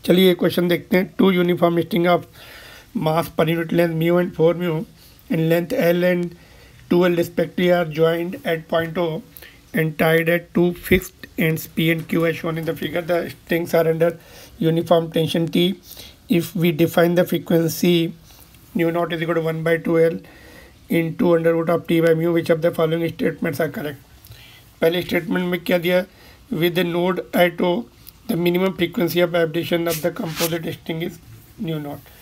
चलिए क्वेश्चन देखते हैं। 2 uniform string of mass per unit length mu and 4 mu and length L and 2L respectively are joined at point O and tied at two fixed ends P and Q as shown in the figure. The strings are under uniform tension T. If we define the frequency mu naught is equal to 1 by 2L into under root of T by mu, which of the following statements are correct? पहले statement में क्या दिया? With the node at O, the minimum frequency of vibration of the composite string is mu naught.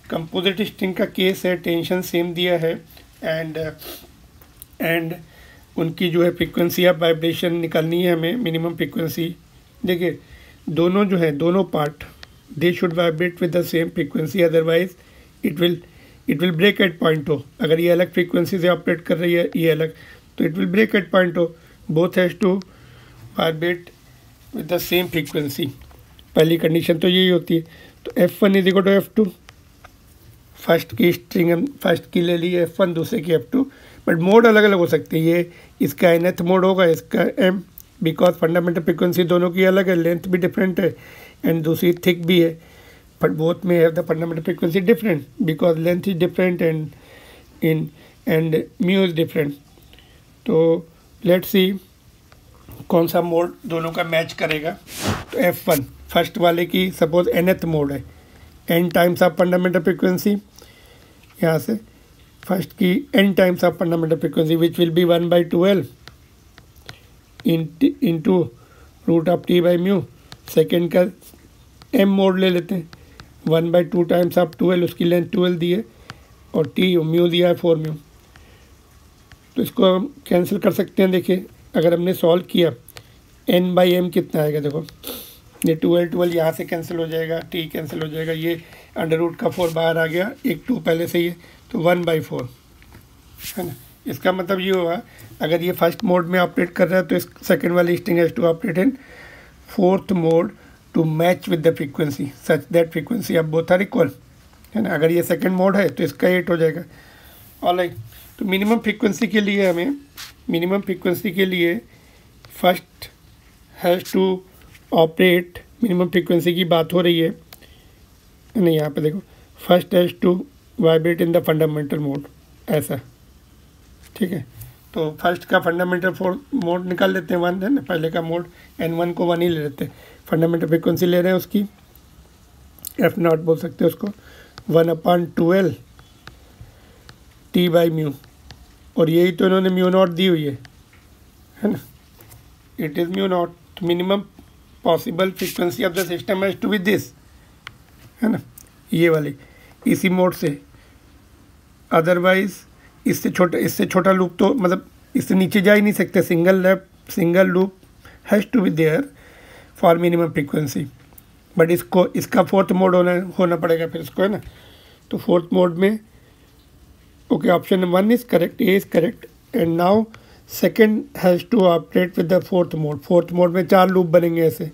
Composite string का case है, tension same दिया है and उनकी जो है फ्रीक्वेंसी ऑफ वाइब्रेशन निकालनी है हमें, मिनिमम फ्रीक्वेंसी। देखिए दोनों जो है, दोनों part they should vibrate with the same frequency, otherwise it will break at point O. अगर ये अलग फ्रीक्वेंसी से ऑपरेट कर रही है, ये अलग, तो it will break at point O. Both has to vibrate with the same frequency. पहली कंडीशन तो यही होती है। तो F1 is equal to F2। First की स्ट्रिंग हम फर्स्ट की ले ली F1, दूसरे की F2, बट मोड अलग अलग हो सकते हैं। ये इसका nth मोड होगा, इसका M, बिकॉज फंडामेंटल फ्रिक्वेंसी दोनों की अलग है, लेंथ भी डिफरेंट है एंड दूसरी थिक भी है, बट बोथ में have the fundamental frequency different because length is different and mu is different. तो लेट्स सी कौन सा मोड दोनों का मैच करेगा। तो F1 फर्स्ट वाले की सपोज nth मोड है, n times of fundamental frequency, यहाँ से फर्स्ट की n times of fundamental frequency which will be 1 by 2L into root of T by mu. Second का m मोड ले लेते हैं, 1 बाई 2 टाइम्स ऑफ 2L, उसकी length 2L दी है और T म्यू दिया है 4 म्यू। तो इसको हम कैंसिल कर सकते हैं। देखिए अगर हमने सॉल्व किया n बाई m कितना आएगा, देखो ये 2L यहाँ से कैंसिल हो जाएगा, T कैंसिल हो जाएगा, ये अंडर रूट का 4 बाहर आ गया, एक 2 पहले से ही है, तो 1 बाई 4 है ना। इसका मतलब ये होगा अगर ये फर्स्ट मोड में ऑपरेट कर रहा है तो इस सेकंड वाली string has to operate in fourth mode to match with the frequency such that frequency of both are equal, है ना। अगर ये सेकंड मोड है तो इसका 8 हो जाएगा। ऑलराइट, तो मिनिमम फ्रीक्वेंसी के लिए हमें, मिनिमम फ्रीक्वेंसी के लिए first has to operate, minimum frequency की बात हो रही है नहीं, यहाँ पे देखो first has to vibrate in the fundamental mode, ऐसा, ठीक है। तो फर्स्ट का फंडामेंटल मोड निकाल लेते हैं 1 है ना, पहले का मोड N1 को 1 ही ले लेते हैं। फंडामेंटल फ्रीक्वेंसी ले रहे हैं उसकी, F0 बोल सकते हैं उसको, 1/2L T बाई म्यू, और यही तो इन्होंने म्यू नॉट दी हुई है ना, it is mu naught. Minimum possible frequency of the system has to be this, है ना, ये वाली, इसी मोड से, अदरवाइज इससे छोटा लूप तो मतलब इससे नीचे जा ही नहीं सकते। Single loop has to be there for minimum frequency, but इसका फोर्थ मोड होना पड़ेगा फिर इसको, है ना। तो फोर्थ मोड में okay, option 1 is correct, A is correct, and now second has to operate with the fourth mode. Fourth mode में 4 लूप बनेंगे ऐसे,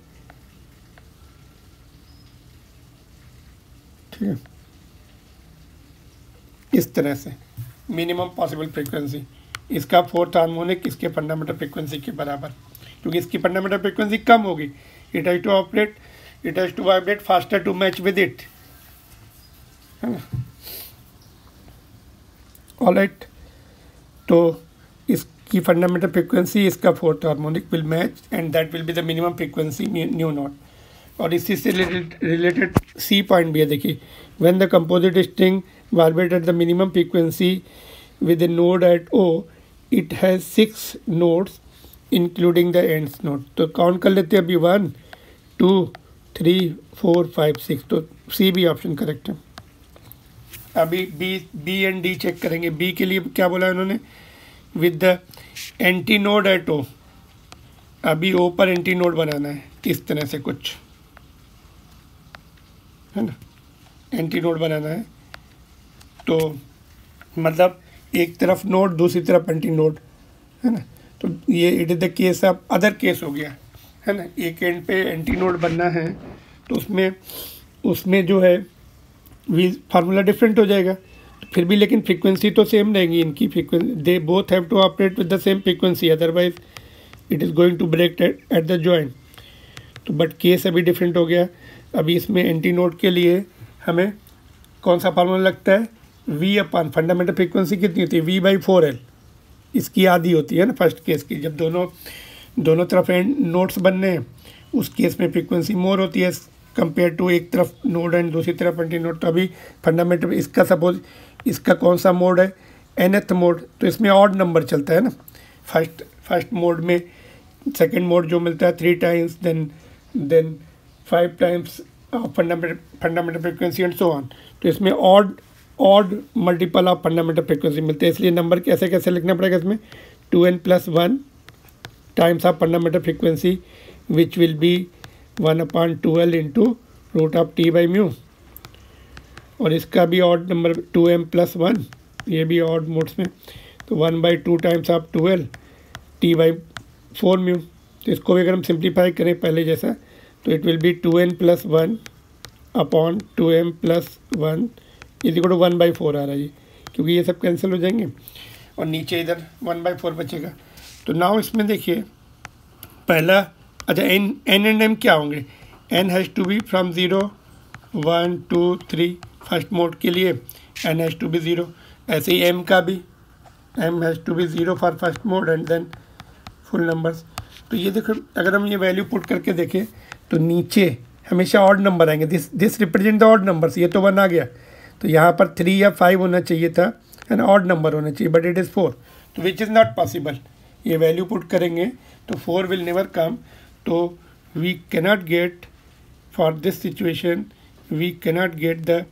ठीक है, इस तरह से। मिनिमम पॉसिबल फ्रीक्वेंसी, इसका फोर्थ हार्मोनिक इसके फंडामेंटल फ्रीक्वेंसी के बराबर, क्योंकि इसकी फंडामेंटल फ्रीक्वेंसी कम होगी। It has to operate, it has to vibrate faster to match with it, है ना। ऑलराइट, तो इसकी फंडामेंटल फ्रीक्वेंसी, इसका fourth harmonic will match and that will be the minimum frequency mu naught. और इसी से रिलेटेड सी पॉइंट भी है, देखिए, when the composite string vibrate at the minimum frequency with a node at O, it has 6 nodes including the ends node. तो count कर लेते हैं अभी, 1 2 3 4 5 6, तो सी भी ऑप्शन करेक्ट है। अभी बी एंड डी चेक करेंगे। बी के लिए क्या बोला उन्होंने, with the anti node at O. अभी ओ पर एंटी नोड बनाना है, इस तरह से कुछ, है ना, एंटी नोड बनाना है। तो मतलब एक तरफ नोड, दूसरी तरफ एंटी नोड, है ना। तो ये it is the case of other case हो गया, है ना। एक एंड पे एंटी नोड बनना है तो उसमें जो है फार्मूला डिफरेंट हो जाएगा, तो फिर भी लेकिन फ्रीक्वेंसी तो सेम रहेगी इनकी। Frequency, they both have to operate with the same frequency, otherwise it is going to break at the joint. तो बट केस अभी डिफरेंट हो गया। अभी इसमें एंटी नोड के लिए हमें कौन सा फार्मूला लगता है, V अपान फंडामेंटल फ्रीक्वेंसी कितनी होती है, V/4L, इसकी आधी होती है ना फर्स्ट केस की। जब दोनों तरफ एंड नोड्स बनने हैं उस केस में फ्रीक्वेंसी मोर होती है कंपेयर टू एक तरफ नोड एंड दूसरी तरफ एंटी नोड। तो अभी फंडामेंटल इसका सपोज इसका कौन सा मोड है, nth मोड, तो इसमें ऑड नंबर चलता है ना। फर्स्ट मोड में सेकंड मोड जो मिलता है 3 times, then 5 times fundamental frequency and so on. तो इसमें odd multiple of fundamental frequency मिलते हैं, इसलिए नंबर कैसे लिखना पड़ेगा इसमें, 2n+1 times of fundamental frequency which will be 1/2L into √T/μ। और इसका भी ऑड नंबर 2m+1, ये भी ऑड मोड्स में, तो 1/2 टाइम्स ऑफ 2L T/4μ। तो इसको भी अगर हम सिंप्लीफाई करें पहले जैसा, तो इट विल बी 2n+1 upon 2m+1 equal to 1/4 आ रहा है ये, क्योंकि ये सब कैंसिल हो जाएंगे और नीचे इधर 1/4 बचेगा। तो नाउ इसमें देखिए पहला, अच्छा n एंड m क्या होंगे, n has to be from 0, 1, 2, 3 first mode के लिए n हैज़ टू बी 0। ऐसे ही m का भी, m has to be 0 for first mode and then full numbers. तो ये देखो अगर हम ये वैल्यू पुट करके देखें तो नीचे हमेशा ऑड नंबर आएंगे, this represent the odd numbers. ये तो 1 आ गया, तो यहाँ पर 3 या 5 होना चाहिए था एंड ऑड नंबर होना चाहिए, बट इट इज़ 4, तो विच इज़ नॉट पॉसिबल। ये वैल्यू पुट करेंगे तो 4 विल नेवर कम। तो we cannot get for this situation, we cannot get the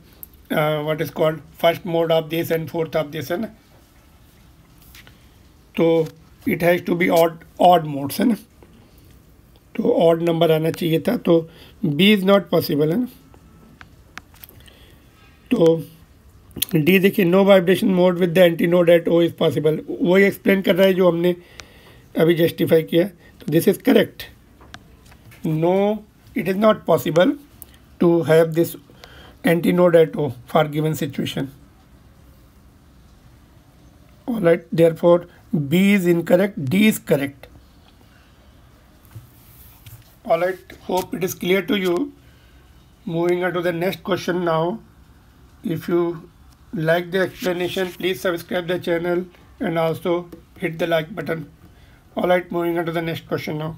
what is called first mode of this and fourth of this, है ना। तो it has to be odd modes, है ना, तो odd number आना चाहिए था, तो बी इज़ नॉट पॉसिबल, है ना। तो डी देखिए, no vibration mode with the anti node at O is possible, वही एक्सप्लेन कर रहा है जो हमने अभी जस्टिफाई किया। तो this is correct, no it is not possible to have this anti node at O for given situation. Alright, therefore B is incorrect, D is correct. Alright, hope it is clear to you. Moving on to the next question now. If you like the explanation, please subscribe the channel and also hit the like button. Alright, moving on to the next question now.